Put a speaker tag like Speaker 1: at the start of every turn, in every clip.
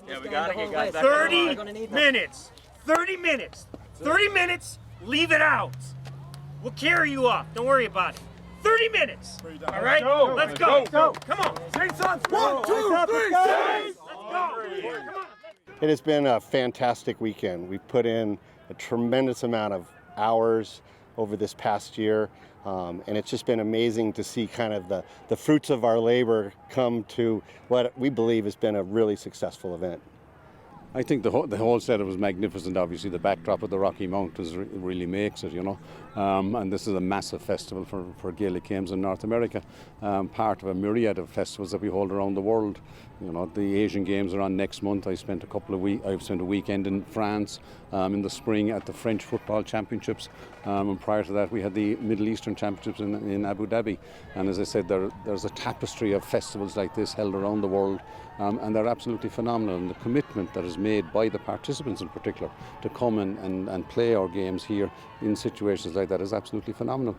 Speaker 1: Yeah, we gotta get guys back.
Speaker 2: 30 minutes. 30 minutes. 30 minutes. Leave it out. We'll carry you off. Don't worry about it. 30 minutes. All right? Let's go. Come on. 1, 2, 3, Let's go. Come on.
Speaker 3: It has been a fantastic weekend. We've put in a tremendous amount of hours over this past year, and it's just been amazing to see kind of the fruits of our labor come to what we believe has been a really successful event.
Speaker 4: I think the whole setup was magnificent. Obviously, the backdrop of the Rocky Mountains really makes it, you know. And this is a massive festival for Gaelic Games in North America, part of a myriad of festivals that we hold around the world. You know, the Asian Games are on next month. I've spent a weekend in France in the spring at the French Football Championships, and prior to that, we had the Middle Eastern Championships in Abu Dhabi. And as I said, there's a tapestry of festivals like this held around the world, and they're absolutely phenomenal. And the commitment that is made by the participants in particular to come and play our games here in situations like that is absolutely phenomenal.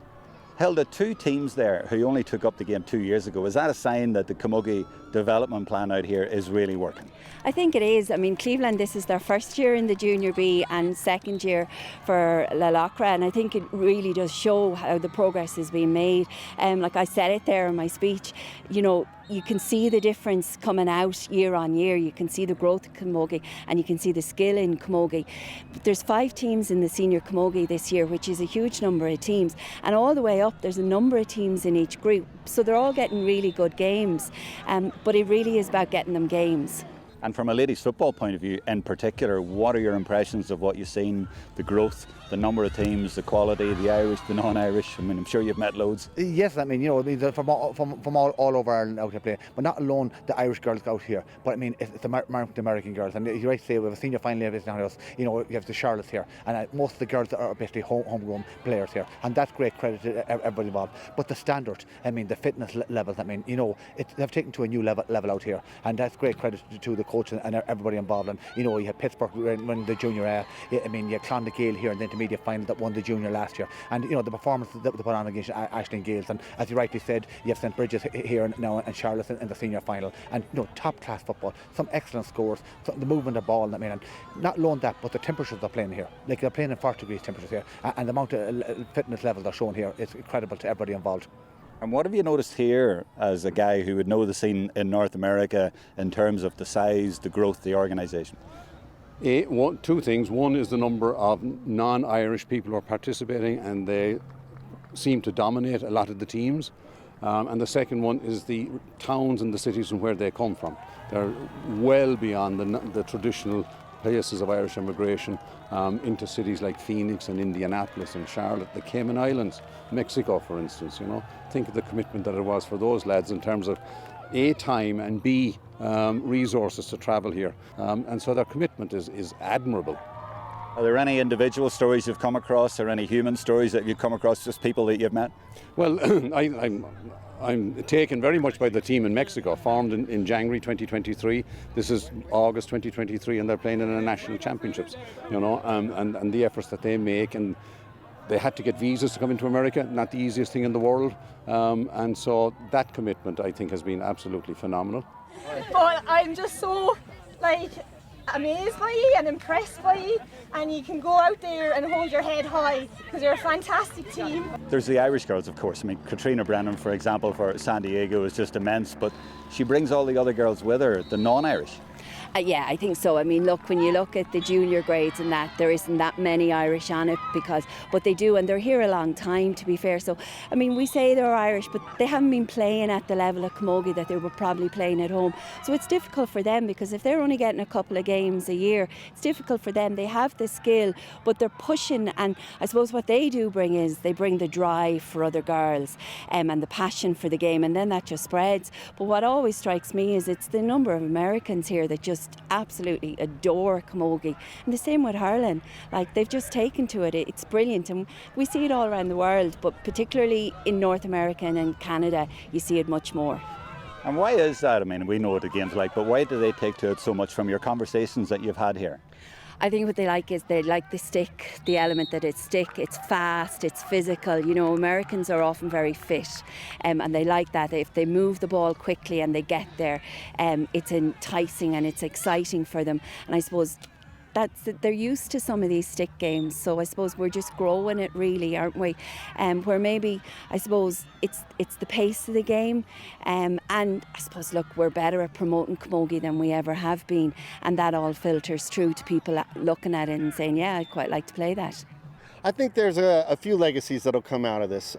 Speaker 5: Hilda, 2 teams there who only took up the game 2 years ago. Is that a sign that the Camogie development plan out here is really working?
Speaker 6: I think it is. I mean, Cleveland, this is their first year in the Junior B and second year for La Locra, and I think it really does show how the progress is being made. Like I said it there in my speech, you know, you can see the difference coming out year on year. You can see the growth of Camogie and you can see the skill in Camogie. But there's 5 teams in the senior Camogie this year, which is a huge number of teams. And all the way up, there's a number of teams in each group. So they're all getting really good games. But it really is about getting them games.
Speaker 5: And from a ladies football point of view in particular, what are your impressions of what you've seen, the growth, the number of teams, the quality, the Irish, the non-Irish? I mean, I'm sure you've met loads.
Speaker 7: Yes, I mean, you know, from all over Ireland out here playing, but not alone the Irish girls out here, but I mean, it's the American girls. And you're right to say, we have a senior final every now and then, you know, you have the Charlottes here, and most of the girls are basically homegrown players here, and that's great credit to everybody involved. But the standard, I mean, the fitness levels, I mean, you know, they've taken to a new level out here, and that's great credit to the coach and everybody involved. And you know, you had Pittsburgh win the junior A. I mean, you had Clondagale here in the intermediate final that won the junior last year. And you know, the performance that they put on against Ashton Gales. And as you rightly said, you have St Bridget's here now and Charlotte in the senior final. And you know, top class football, some excellent scores, the movement of ball. I mean, and not alone that, but the temperatures they're playing here. Like they're playing in 40 degrees temperatures here, and the amount of fitness level they're showing here is incredible to everybody involved.
Speaker 5: And what have you noticed here as a guy who would know the scene in North America in terms of the size, the growth, the organisation?
Speaker 4: 2 things. One is the number of non-Irish people who are participating, and they seem to dominate a lot of the teams. And the second one is the towns and the cities from where they come from. They're well beyond the traditional places of Irish immigration into cities like Phoenix and Indianapolis and Charlotte, the Cayman Islands, Mexico, for instance. You know, think of the commitment that it was for those lads in terms of A, time, and B, resources to travel here. And so their commitment is admirable.
Speaker 5: Are there any individual stories you've come across, or any human stories that you've come across, just people that you've met? Well,
Speaker 4: I'm taken very much by the team in Mexico, formed in January 2023. This is August 2023, and they're playing in the national championships. You know, and the efforts that they make, and they had to get visas to come into America, not the easiest thing in the world. And so that commitment, I think, has been absolutely phenomenal.
Speaker 8: But I'm just so, amazed by you and impressed by you, and you can go out there and hold your head high because you're a fantastic team.
Speaker 5: There's the Irish girls, of course. I mean, Katrina Brennan, for example, for San Diego is just immense, but she brings all the other girls with her, the non-Irish.
Speaker 6: Yeah, I think so. I mean, look, when you look at the junior grades and that, there isn't that many Irish on it, but they do, and they're here a long time, to be fair. So, I mean, we say they're Irish, but they haven't been playing at the level of Camogie that they were probably playing at home. So it's difficult for them, because if they're only getting a couple of games a year, it's difficult for them. They have the skill, but they're pushing, and I suppose what they do bring is they bring the drive for other girls and the passion for the game, and then that just spreads. But what always strikes me is it's the number of Americans here that just absolutely adore Camogie, and the same with hurling. Like, they've just taken to it. It's brilliant, and we see it all around the world, but particularly in North America and in Canada you see it much more.
Speaker 5: And why is that? I mean, we know what the game's like, but why do they take to it so much from your conversations that you've had here?
Speaker 6: I think what they like is they like the stick, the element that it's stick, it's fast, it's physical. You know, Americans are often very fit, and they like that. If they move the ball quickly and they get there, it's enticing and it's exciting for them. And I suppose they're used to some of these stick games, so I suppose we're just growing it really, aren't we? Where maybe I suppose it's the pace of the game, and I suppose look, we're better at promoting camogie than we ever have been, and that all filters through to people looking at it and saying, yeah, I'd quite like to play that.
Speaker 3: I think there's a few legacies that'll come out of this.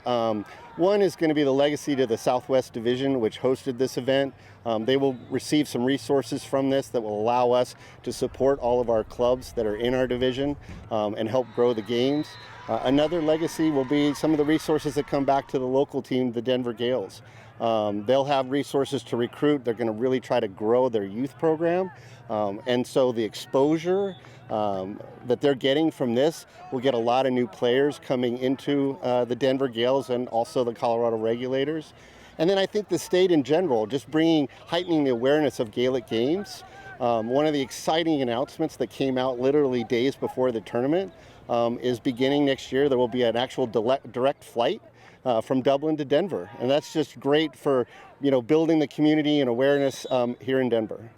Speaker 3: One is going to be the legacy to the Southwest Division, which hosted this event. They will receive some resources from this that will allow us to support all of our clubs that are in our division and help grow the games. Another legacy will be some of the resources that come back to the local team, the Denver Gales. They'll have resources to recruit. They're going to really try to grow their youth program. And so the exposure that they're getting from this will get a lot of new players coming into the Denver Gales and also the Colorado Regulators. And then I think the state in general, just heightening the awareness of Gaelic games. One of the exciting announcements that came out literally days before the tournament is beginning next year, there will be an actual direct flight from Dublin to Denver. And that's just great for, building the community and awareness here in Denver.